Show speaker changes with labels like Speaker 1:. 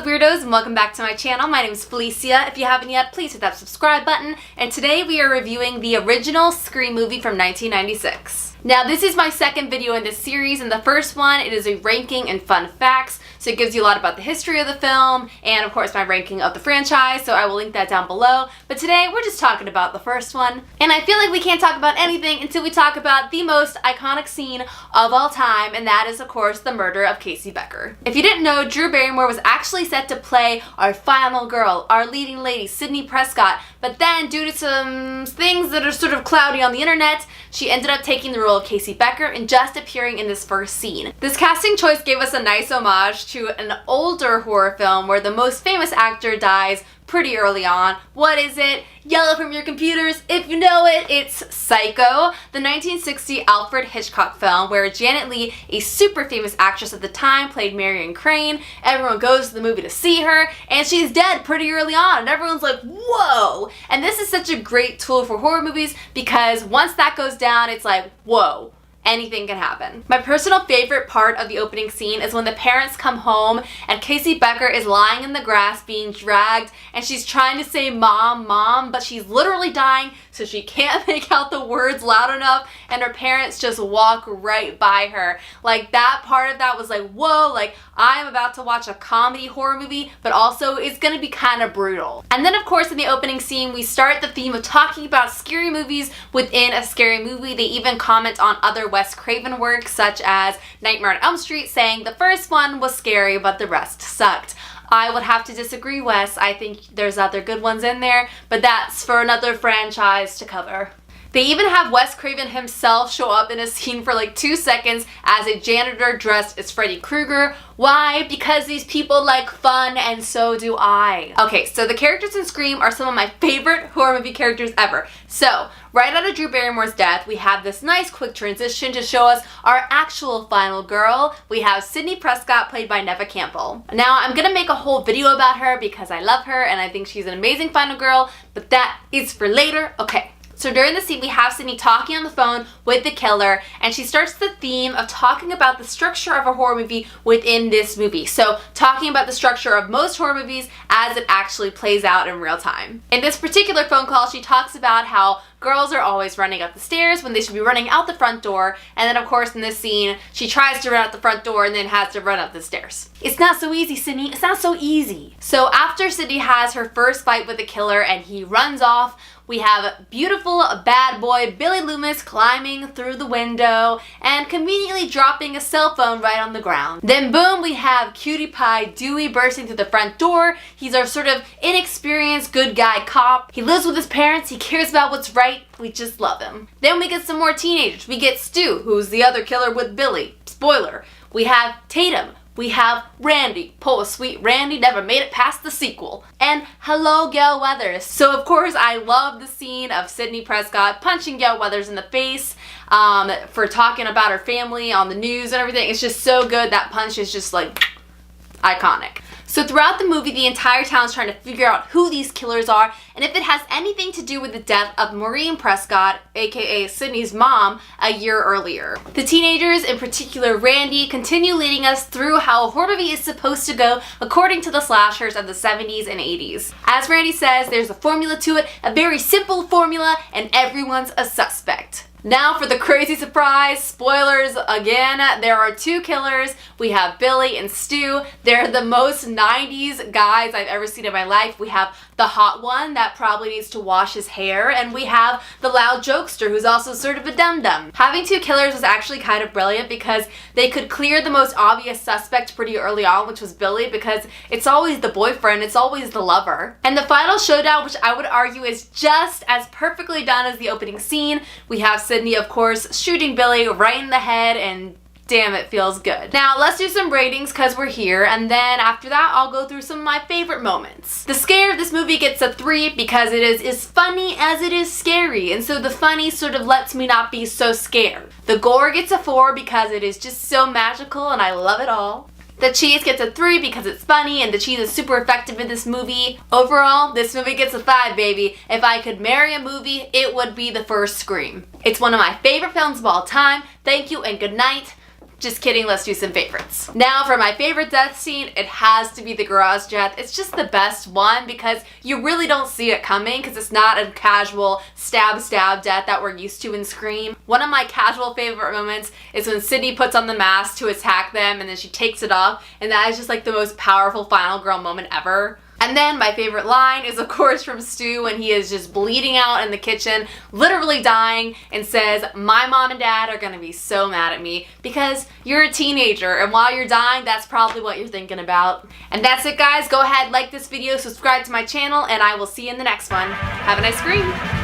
Speaker 1: up, weirdos, and welcome back to my channel. My name is Felicia. If you haven't yet, please hit that subscribe button. And today we are reviewing the original Scream movie from 1996. Now, this is my second video in this series. In the first one, it is a ranking and fun facts, so it gives you a lot about the history of the film, and of course my ranking of the franchise, so I will link that down below. But today, we're just talking about the first one. And I feel like we can't talk about anything until we talk about the most iconic scene of all time, and that is, of course, the murder of Casey Becker. If you didn't know, Drew Barrymore was actually set to play our final girl, our leading lady, Sidney Prescott, but then due to some things that are sort of cloudy on the internet, she ended up taking the role of Casey Becker and just appearing in this first scene. This casting choice gave us a nice homage to an older horror film where the most famous actor dies pretty early on. What is it? Yell it from your computers if you know it. It's Psycho, the 1960 Alfred Hitchcock film where Janet Leigh, a super famous actress at the time, played Marion Crane. Everyone goes to the movie to see her, and she's dead pretty early on, and everyone's like, whoa! And this is such a great tool for horror movies because once that goes down, it's like, whoa. Anything can happen. My personal favorite part of the opening scene is when the parents come home and Casey Becker is lying in the grass being dragged and she's trying to say mom, mom, but she's literally dying so she can't make out the words loud enough and her parents just walk right by her. Like, that part of that was like, whoa, like I'm about to watch a comedy horror movie, but also it's gonna be kind of brutal. And then of course in the opening scene we start the theme of talking about scary movies within a scary movie. They even comment on other Wes Craven works such as Nightmare on Elm Street, saying the first one was scary but the rest sucked. I would have to disagree, Wes. I think there's other good ones in there, but that's for another franchise to cover. They even have Wes Craven himself show up in a scene for like 2 seconds as a janitor dressed as Freddy Krueger. Why? Because these people like fun and so do I. Okay, so the characters in Scream are some of my favorite horror movie characters ever. So, right out of Drew Barrymore's death, we have this nice quick transition to show us our actual final girl. We have Sidney Prescott, played by Neve Campbell. Now, I'm gonna make a whole video about her because I love her and I think she's an amazing final girl, but that is for later. Okay. So during the scene, we have Sidney talking on the phone with the killer, and she starts the theme of talking about the structure of a horror movie within this movie. So talking about the structure of most horror movies as it actually plays out in real time. In this particular phone call, she talks about how girls are always running up the stairs when they should be running out the front door, and then of course in this scene, she tries to run out the front door and then has to run up the stairs. It's not so easy, Sidney. It's not so easy. So after Sidney has her first fight with the killer and he runs off, we have beautiful bad boy Billy Loomis climbing through the window and conveniently dropping a cell phone right on the ground. Then boom, we have Cutie Pie Dewey bursting through the front door. He's our sort of inexperienced good guy cop. He lives with his parents. He cares about what's right. We just love him. Then we get some more teenagers. We get Stu, who's the other killer with Billy. Spoiler. We have Tatum. We have Randy. Poor sweet Randy never made it past the sequel. And hello, Gail Weathers. So of course I love the scene of Sidney Prescott punching Gail Weathers in the face for talking about her family on the news and everything. It's just so good. That punch is just like iconic. So throughout the movie, the entire town's trying to figure out who these killers are and if it has anything to do with the death of Maureen Prescott, aka Sidney's mom, a year earlier. The teenagers, in particular Randy, continue leading us through how a horror movie is supposed to go according to the slashers of the 70s and 80s. As Randy says, there's a formula to it, a very simple formula, and everyone's a suspect. Now for the crazy surprise, spoilers again, there are two killers. We have Billy and Stu. They're the most 90s guys I've ever seen in my life. We have the hot one that probably needs to wash his hair, and we have the loud jokester who's also sort of a dum-dum. Having two killers was actually kind of brilliant because they could clear the most obvious suspect pretty early on, which was Billy, because it's always the boyfriend, it's always the lover. And the final showdown, which I would argue is just as perfectly done as the opening scene, we have Sidney, of course, shooting Billy right in the head, and damn, it feels good. Now, let's do some ratings because we're here, and then after that, I'll go through some of my favorite moments. The scare of this movie gets a 3 because it is as funny as it is scary, and so the funny sort of lets me not be so scared. The gore gets a 4 because it is just so magical and I love it all. The cheese gets a 3 because it's funny and the cheese is super effective in this movie. Overall, this movie gets a 5, baby. If I could marry a movie, it would be the first Scream. It's one of my favorite films of all time. Thank you and good night. Just kidding, let's do some favorites. Now for my favorite death scene, it has to be the garage death. It's just the best one because you really don't see it coming because it's not a casual stab death that we're used to in Scream. One of my casual favorite moments is when Sidney puts on the mask to attack them and then she takes it off, and that is just like the most powerful final girl moment ever. And then my favorite line is of course from Stu when he is just bleeding out in the kitchen, literally dying, and says, "My mom and dad are gonna be so mad at me," because you're a teenager and while you're dying, that's probably what you're thinking about. And that's it guys, go ahead, like this video, subscribe to my channel, and I will see you in the next one. Have a nice Scream!